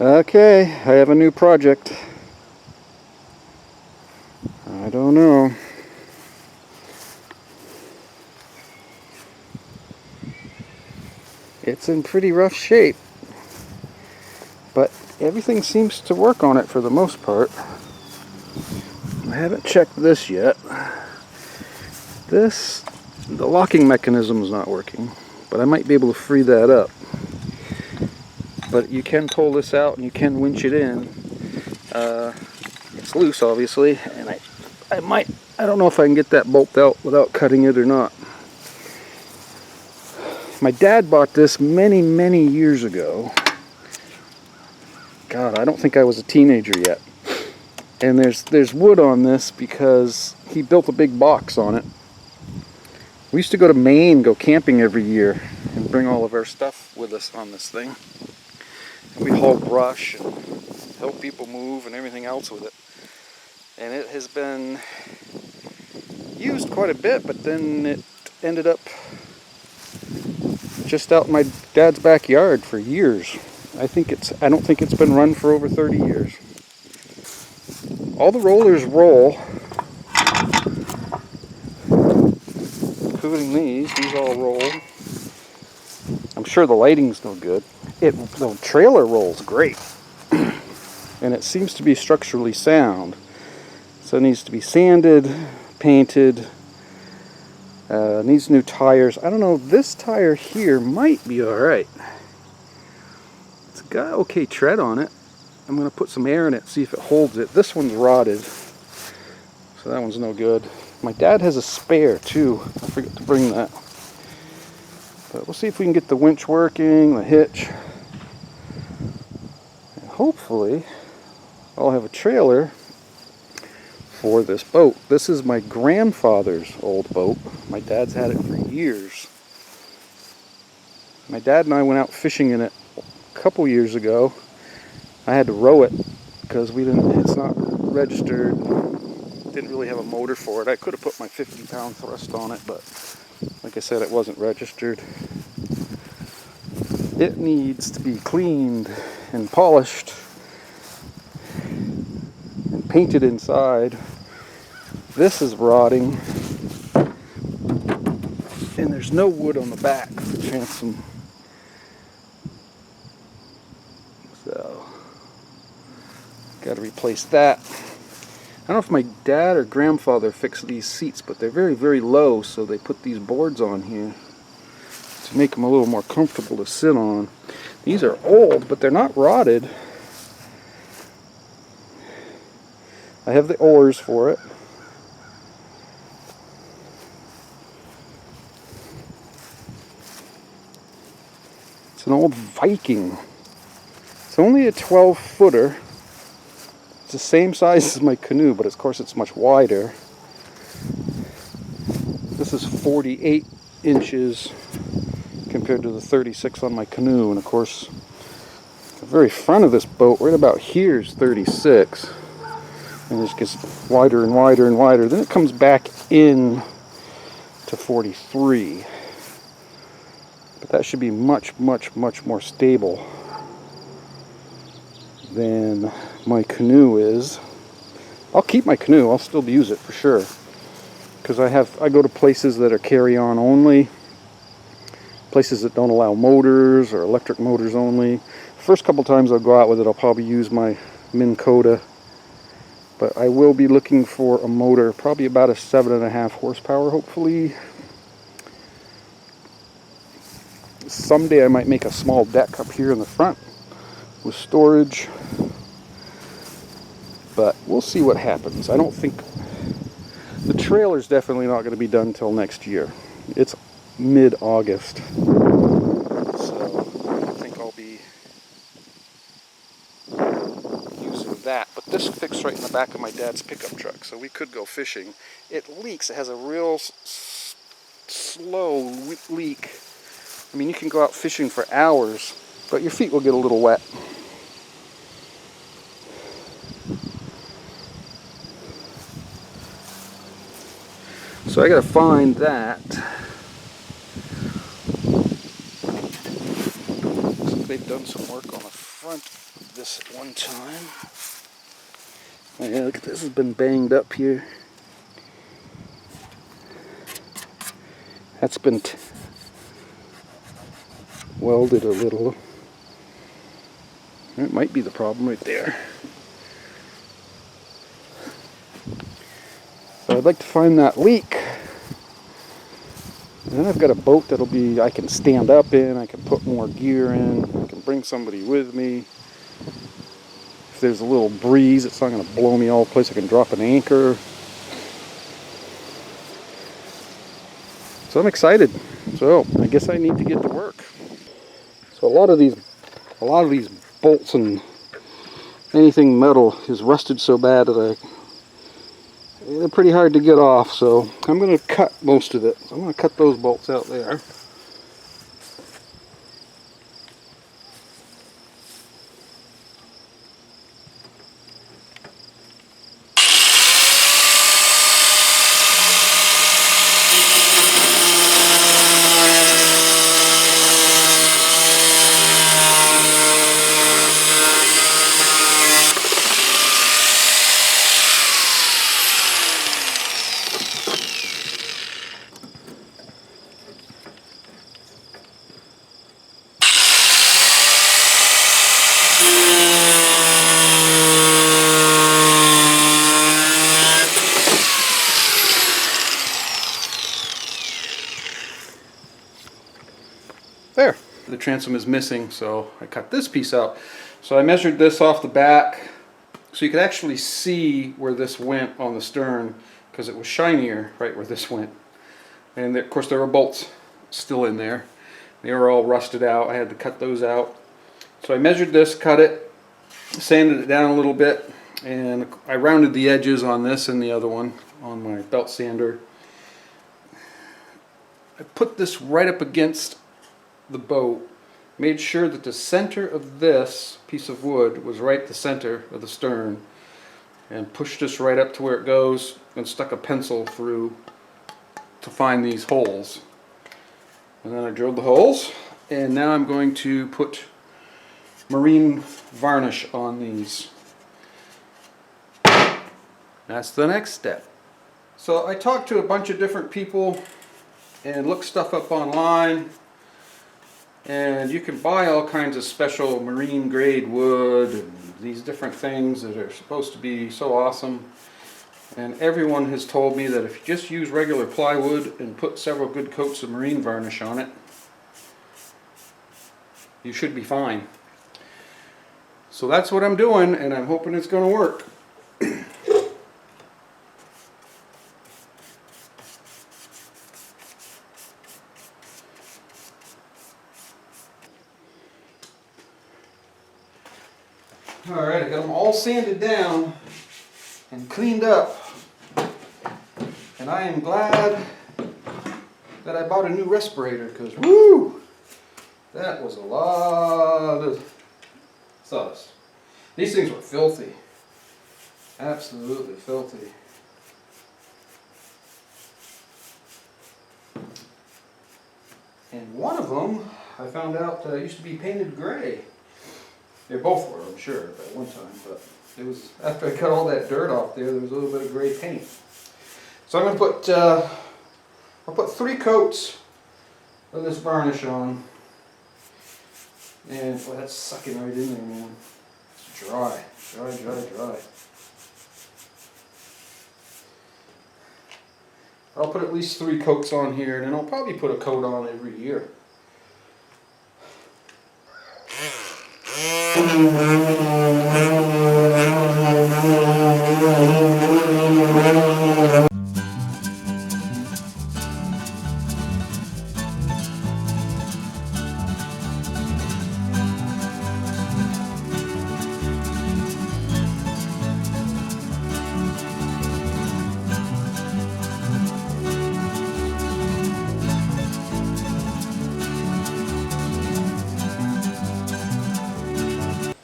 Okay, I have a new project. I don't know. It's in pretty rough shape, but everything seems to work on it for the most part. I haven't checked this yet. The locking mechanism is not working, but I might be able to free that up. But you can pull this out and you can winch it in. It's loose, obviously, and I don't know if I can get that bolt out without cutting it or not. My dad bought this many, many years ago. God, I don't think I was a teenager yet. And there's wood on this because he built a big box on it. We used to go to Maine, go camping every year, and bring all of our stuff with us on this thing. And we'd haul brush and help people move and everything else with it. And it has been used quite a bit, but then it ended up just out in my dad's backyard for years. I don't think it's been run for over 30 years. All the rollers roll, including these all roll. I'm sure the lighting's no good. The trailer rolls great, and it seems to be structurally sound. So it needs to be sanded, painted, needs new tires. I don't know, this tire here might be alright. It's got okay tread on it. I'm going to put some air in it, see if it holds it. This one's rotted, so that one's no good. My dad has a spare too. I forgot to bring that. But we'll see if we can get the winch working, the hitch. And hopefully I'll have a trailer for this boat. This is my grandfather's old boat. My dad's had it for years. My dad and I went out fishing in it a couple years ago. I had to row it because it's not registered. Didn't really have a motor for it. I could have put my 50-pound thrust on it, but like I said, it wasn't registered. It needs to be cleaned and polished and painted inside. This is rotting, and there's no wood on the back for the transom. So, got to replace that. I don't know if my dad or grandfather fixed these seats, but they're very, very low, so they put these boards on here to make them a little more comfortable to sit on. These are old, but they're not rotted. I have the oars for it. It's an old Viking. It's only a 12-footer. It's the same size as my canoe, but of course it's much wider. This is 48 inches compared to the 36 on my canoe, and of course the very front of this boat, right about here, is 36, and it just gets wider and wider and wider. Then it comes back in to 43, but that should be much, much, much more stable than my canoe is. I'll keep my canoe. I'll still use it for sure, because I go to places that are carry-on only, places that don't allow motors or electric motors only. First couple times I'll go out with it, I'll probably use my Minn Kota, but I will be looking for a motor, probably about a 7.5 horsepower, hopefully. Someday I might make a small deck up here in the front with storage, but we'll see what happens. I don't think the trailer's definitely not going to be done till next year. It's mid-August, so I don't think I'll be using that. But this fits right in the back of my dad's pickup truck, so we could go fishing. It leaks. It has a real slow leak. I mean, you can go out fishing for hours, but your feet will get a little wet. So I gotta find that. Looks like they've done some work on the front of this at one time. Oh yeah, look at this, has been banged up here. That's been welded a little. That might be the problem right there. So I'd like to find that leak. And then I've got a boat that'll be, I can stand up in, I can put more gear in, I can bring somebody with me. If there's a little breeze, it's not going to blow me all over the place. I can drop an anchor. So I'm excited. So I guess I need to get to work. So a lot of these bolts and anything metal is rusted so bad that they're pretty hard to get off. So I'm going to cut most of it. So I'm going to cut those bolts out there. There. The transom is missing, so I cut this piece out. So I measured this off the back, so you could actually see where this went on the stern, because it was shinier right where this went. And of course there were bolts still in there. They were all rusted out. I had to cut those out. So I measured this, cut it, sanded it down a little bit, and I rounded the edges on this and the other one on my belt sander. I put this right up against the boat, made sure that the center of this piece of wood was right the center of the stern, and pushed this right up to where it goes, and stuck a pencil through to find these holes. And then I drilled the holes, and now I'm going to put marine varnish on these. That's the next step. So I talked to a bunch of different people and looked stuff up online. And you can buy all kinds of special marine grade wood and these different things that are supposed to be so awesome. And everyone has told me that if you just use regular plywood and put several good coats of marine varnish on it, you should be fine. So that's what I'm doing, and I'm hoping it's going to work. Alright, I got them all sanded down and cleaned up, and I am glad that I bought a new respirator, because woo, that was a lot of sauce. These things were filthy, absolutely filthy. And one of them I found out used to be painted gray. They both were, I'm sure, at one time, but it was after I got all that dirt off there was a little bit of gray paint. So I'm going to put, I'll put 3 coats of this varnish on. And boy, that's sucking right in there, man. It's dry, dry, dry, dry. I'll put at least 3 coats on here, and then I'll probably put a coat on every year.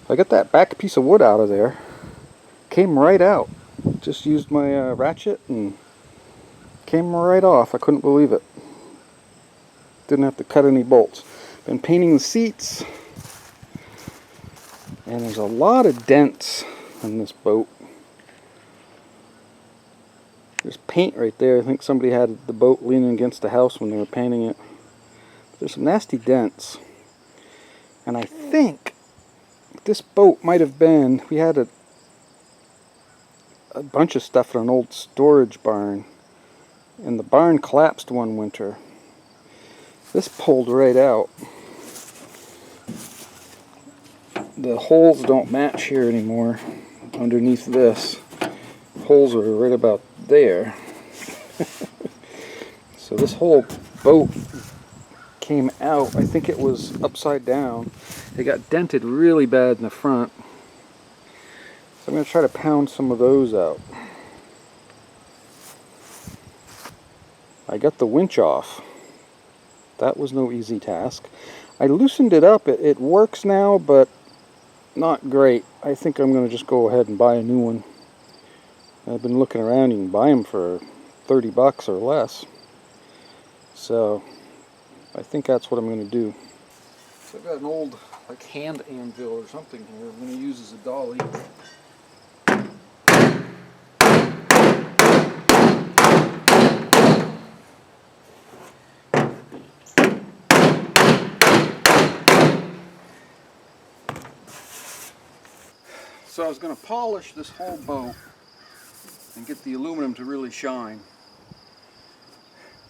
I got that back piece of wood out of there. Came right out. Just used my ratchet and came right off. I couldn't believe it. Didn't have to cut any bolts. Been painting the seats. And there's a lot of dents in this boat. There's paint right there. I think somebody had the boat leaning against the house when they were painting it. There's some nasty dents. And I think this boat might have been, we had a bunch of stuff in an old storage barn. And the barn collapsed one winter. This pulled right out. The holes don't match here anymore underneath this. Holes are right about there. So this whole boat came out. I think it was upside down. It got dented really bad in the front. So I'm going to try to pound some of those out. I got the winch off. That was no easy task. I loosened it up. It works now, but not great. I think I'm going to just go ahead and buy a new one. I've been looking around. You can buy them for 30 bucks or less. So I think that's what I'm going to do. So I've got an old like hand anvil or something here I'm going to use as a dolly. So I was going to polish this whole boat and get the aluminum to really shine.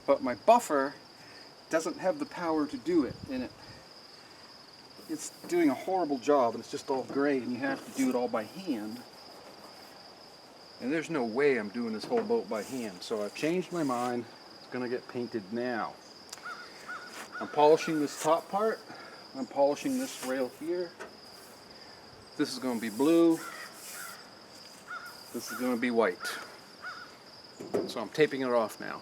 But my buffer doesn't have the power to do it, and it's doing a horrible job, and it's just all gray, and you have to do it all by hand. And there's no way I'm doing this whole boat by hand, so I've changed my mind. It's going to get painted now. I'm polishing this top part. I'm polishing this rail here. This is going to be blue. This is going to be white. So I'm taping it off now.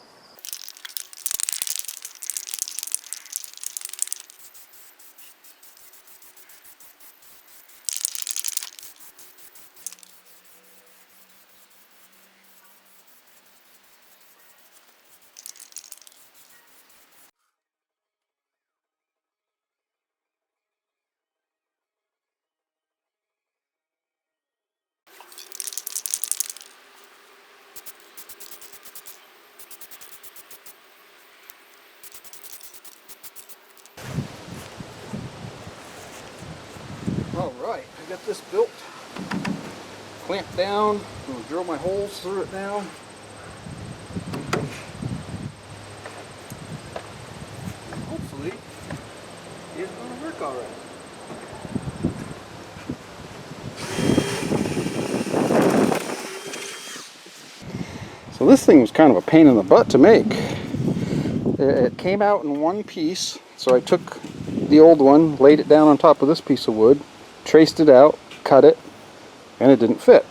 Alright, I got this built, clamped down. I'm going to drill my holes through it now. And hopefully, it's going to work alright. So this thing was kind of a pain in the butt to make. It came out in one piece, so I took the old one, laid it down on top of this piece of wood, traced it out, cut it, and it didn't fit.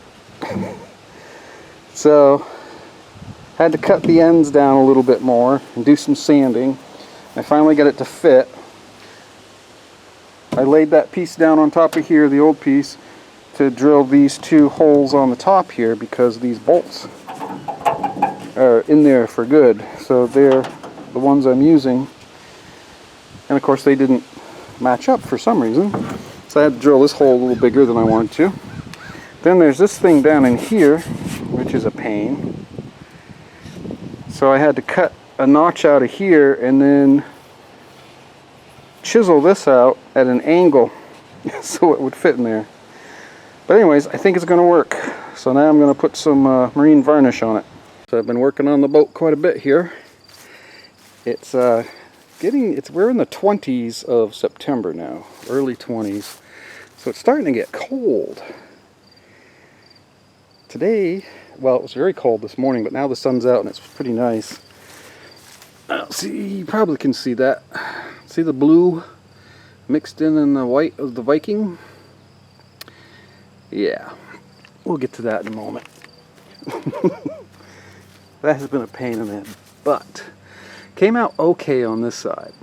So had to cut the ends down a little bit more and do some sanding. I finally got it to fit. I laid that piece down on top of here, the old piece, to drill these two holes on the top here because these bolts are in there for good. So they're the ones I'm using. And of course they didn't match up for some reason. So I had to drill this hole a little bigger than I wanted to. Then there's this thing down in here, which is a pain. So I had to cut a notch out of here and then chisel this out at an angle so it would fit in there. But anyways, I think it's going to work. So now I'm going to put some marine varnish on it. So I've been working on the boat quite a bit here. It's we're in the 20s of September now, early 20s. So it's starting to get cold. Today, well, it was very cold this morning, but now the sun's out and it's pretty nice. See, you probably can see that. See the blue mixed in the white of the Viking? Yeah, we'll get to that in a moment. That has been a pain in the butt. Came out okay on this side.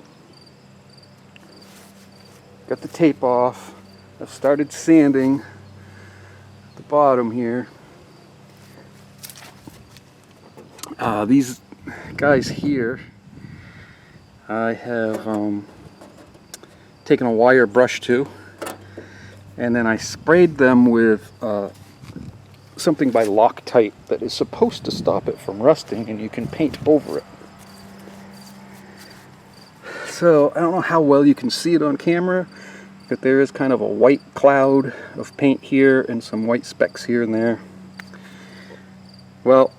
Got the tape off. I've started sanding the bottom here. These guys here, I have taken a wire brush to and then I sprayed them with something by Loctite that is supposed to stop it from rusting, and you can paint over it. So I don't know how well you can see it on camera, but there is kind of a white cloud of paint here and some white specks here and there. Well,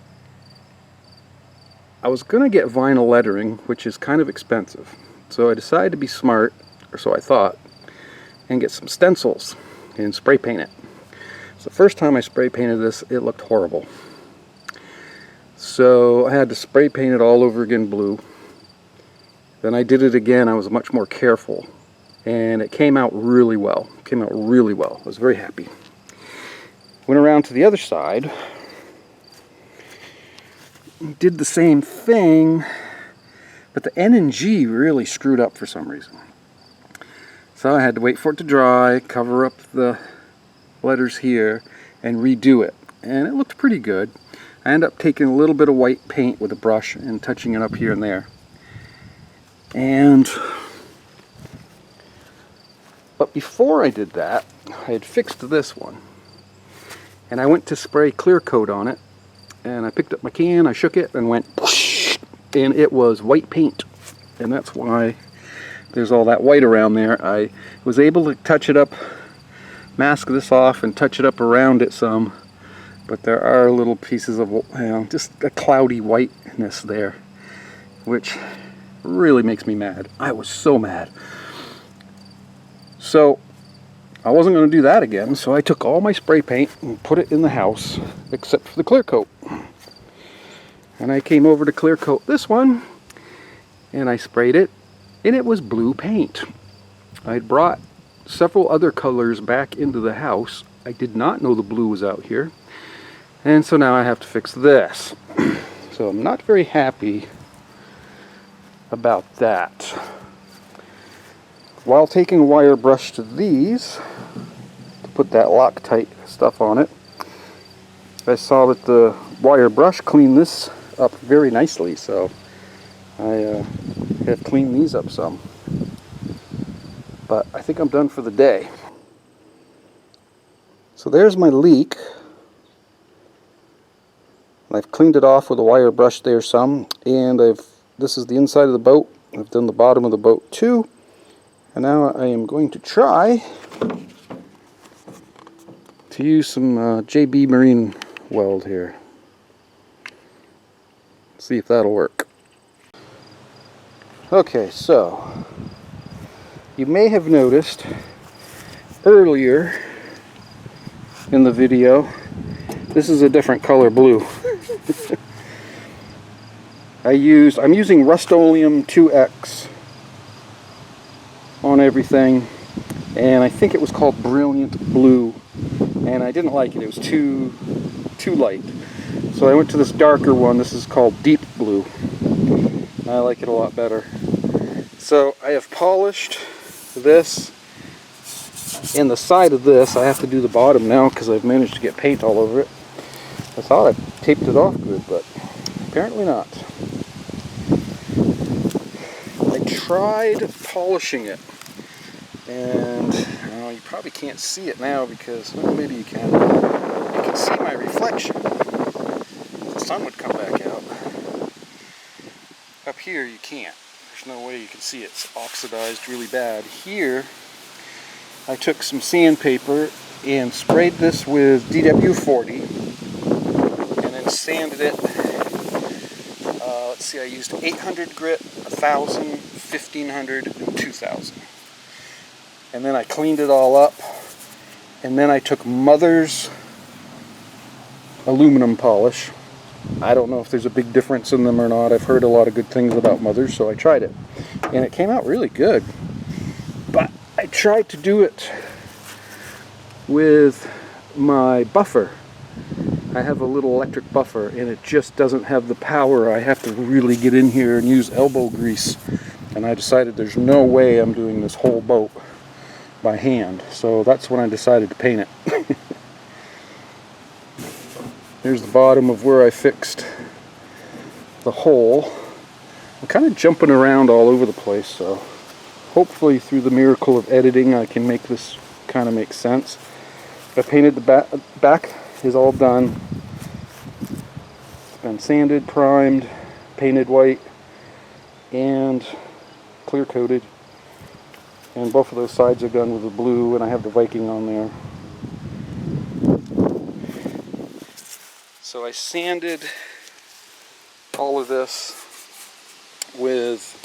I was going to get vinyl lettering, which is kind of expensive. So I decided to be smart, or so I thought, and get some stencils and spray paint it. So the first time I spray painted this, it looked horrible. So I had to spray paint it all over again blue. Then I did it again. I was much more careful, and it came out really well. It came out really well. I was very happy. Went around to the other side, did the same thing, but the N and G really screwed up for some reason. So I had to wait for it to dry, cover up the letters here, and redo it. And it looked pretty good. I ended up taking a little bit of white paint with a brush and touching it up here and there. But before I did that, I had fixed this one. And I went to spray clear coat on it. And I picked up my can, I shook it, and went whoosh, and it was white paint. And that's why there's all that white around there. I was able to touch it up, mask this off, and touch it up around it some. But there are little pieces of, just a cloudy whiteness there, which really makes me mad. I was so mad. So I wasn't going to do that again, so I took all my spray paint and put it in the house, except for the clear coat. And I came over to clear coat this one, and I sprayed it, and it was blue paint. I'd brought several other colors back into the house. I did not know the blue was out here, and so now I have to fix this. So I'm not very happy about that. While taking a wire brush to these, to put that Loctite stuff on it, I saw that the wire brush cleaned this up very nicely, so I have cleaned these up some. But I think I'm done for the day. So there's my leak. I've cleaned it off with a wire brush there some, and this is the inside of the boat. I've done the bottom of the boat too. And now I am going to try to use some JB Marine weld here. See if that'll work. Okay, so you may have noticed earlier in the video, this is a different color blue. I'm using Rust-Oleum 2X on everything, and I think it was called Brilliant Blue, and I didn't like it. It was too light. So I went to this darker one. This is called Deep Blue. I like it a lot better. So I have polished this and the side of this. I have to do the bottom now because I've managed to get paint all over it. I thought I taped it off good, but apparently not. I tried polishing it, and you probably can't see it now because, well, maybe you can. You can see my reflection. The sun would come back out. Up here you can't. There's no way you can see it. It's oxidized really bad. Here I took some sandpaper and sprayed this with DW40 and then sanded it. Let's see, I used 800 grit, 1000, 1500, and 2000. And then I cleaned it all up, and then I took Mother's aluminum polish. I don't know if there's a big difference in them or not. I've heard a lot of good things about Mother's, so I tried it. And it came out really good. But I tried to do it with my buffer. I have a little electric buffer, and it just doesn't have the power. I have to really get in here and use elbow grease. And I decided there's no way I'm doing this whole boat by hand. So that's when I decided to paint it. Here's the bottom of where I fixed the hole. I'm kind of jumping around all over the place, so hopefully through the miracle of editing I can make this kind of makes sense. I painted the back is all done. It's been sanded, primed, painted white, and clear coated. And both of those sides are done with the blue, and I have the Viking on there. So I sanded all of this with,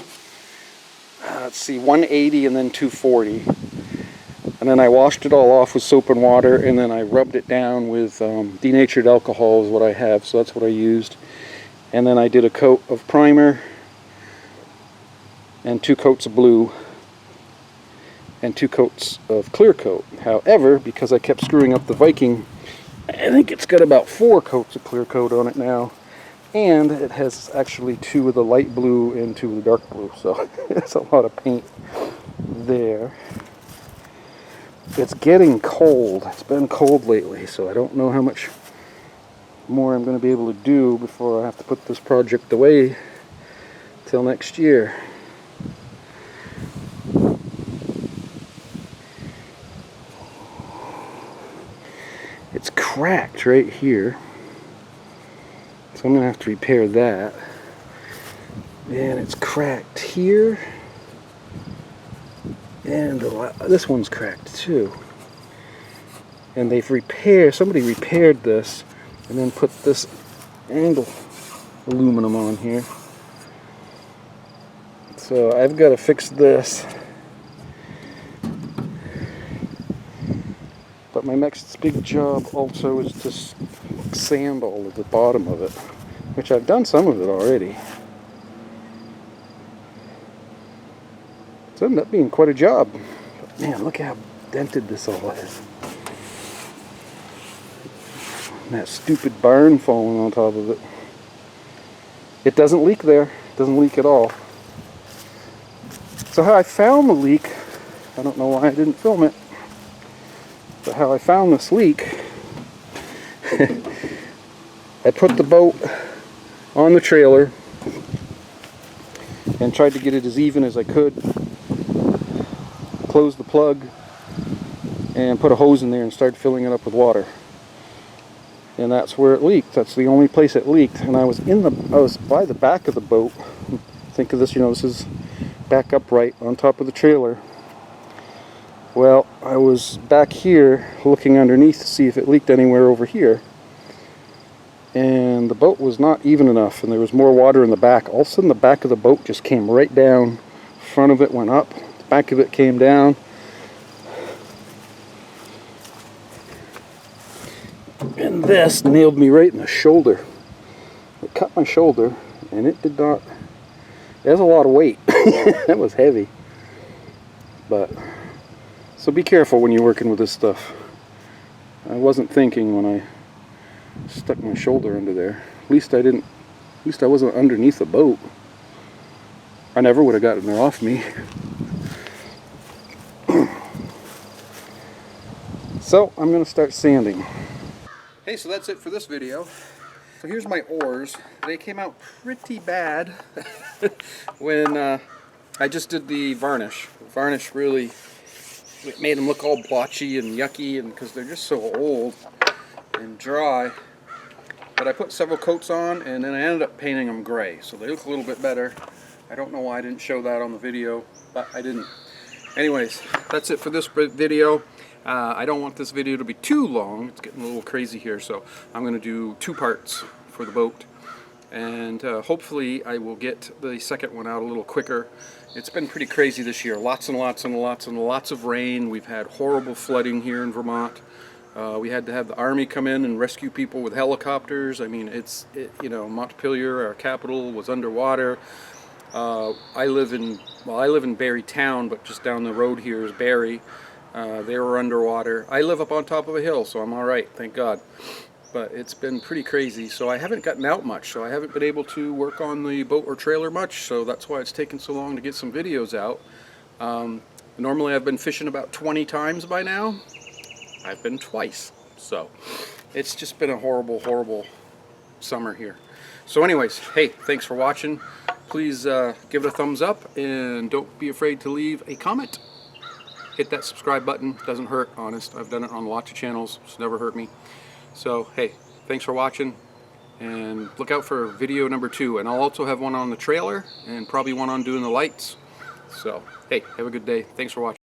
let's see, 180 and then 240. And then I washed it all off with soap and water, and then I rubbed it down with denatured alcohol is what I have, so that's what I used. And then I did a coat of primer and 2 coats of blue and 2 coats of clear coat. However, because I kept screwing up the Viking, I think it's got about 4 coats of clear coat on it now. And it has actually 2 of the light blue and 2 of the dark blue, so it's a lot of paint there. It's getting cold. It's been cold lately, so I don't know how much more I'm going to be able to do before I have to put this project away till next year. It's cracked right here, so I'm going to have to repair that. And it's cracked here, and this one's cracked too. And somebody repaired this and then put this angle aluminum on here. So I've got to fix this. But my next big job also is to sand all of the bottom of it, which I've done some of it already. It's ended up being quite a job. But man, look how dented this all is. And that stupid barn falling on top of it. It doesn't leak there. It doesn't leak at all. So how I found the leak, I don't know why I didn't film it, but how I found this leak, I put the boat on the trailer and tried to get it as even as I could, closed the plug, and put a hose in there and started filling it up with water. And that's where it leaked. That's the only place it leaked. And I was by the back of the boat. Think of this, this is back upright on top of the trailer. Well, I was back here looking underneath to see if it leaked anywhere over here. And the boat was not even enough, and there was more water in the back. All of a sudden the back of the boat just came right down. Front of it went up, the back of it came down. And this nailed me right in the shoulder. It cut my shoulder, and it did not. It has a lot of weight. That was heavy. But so be careful when you're working with this stuff. I wasn't thinking when I stuck my shoulder under there. At least I wasn't underneath the boat. I never would have gotten it off me. So I'm going to start sanding. Hey, so that's it for this video. So here's my oars. They came out pretty bad when I just did the varnish. The varnish really made them look all blotchy and yucky, and because they're just so old and dry. But I put several coats on, and then I ended up painting them gray, so they look a little bit better. I don't know why I didn't show that on the video, but I didn't. Anyways, that's it for this video. I don't want this video to be too long. It's getting a little crazy here, so I'm going to do 2 parts for the boat. And hopefully I will get the second one out a little quicker. It's been pretty crazy this year. Lots and lots and lots and lots of rain. We've had horrible flooding here in Vermont. We had to have the Army come in and rescue people with helicopters. I mean, Montpelier, our capital, was underwater. I live in Barrie Town, but just down the road here is Barrie. They were underwater. I live up on top of a hill, so I'm alright, thank God. But it's been pretty crazy, so I haven't gotten out much, so I haven't been able to work on the boat or trailer much, so that's why it's taken so long to get some videos out. Normally I've been fishing about 20 times by now. I've been twice, so it's just been a horrible, horrible summer here. So anyways, hey, thanks for watching. Please give it a thumbs up, and don't be afraid to leave a comment. hit that subscribe button. Doesn't hurt, honest. I've done it on lots of channels. It's never hurt me. So, hey, thanks for watching. And look out for video number 2. And I'll also have one on the trailer and probably one on doing the lights. So, hey, have a good day. Thanks for watching.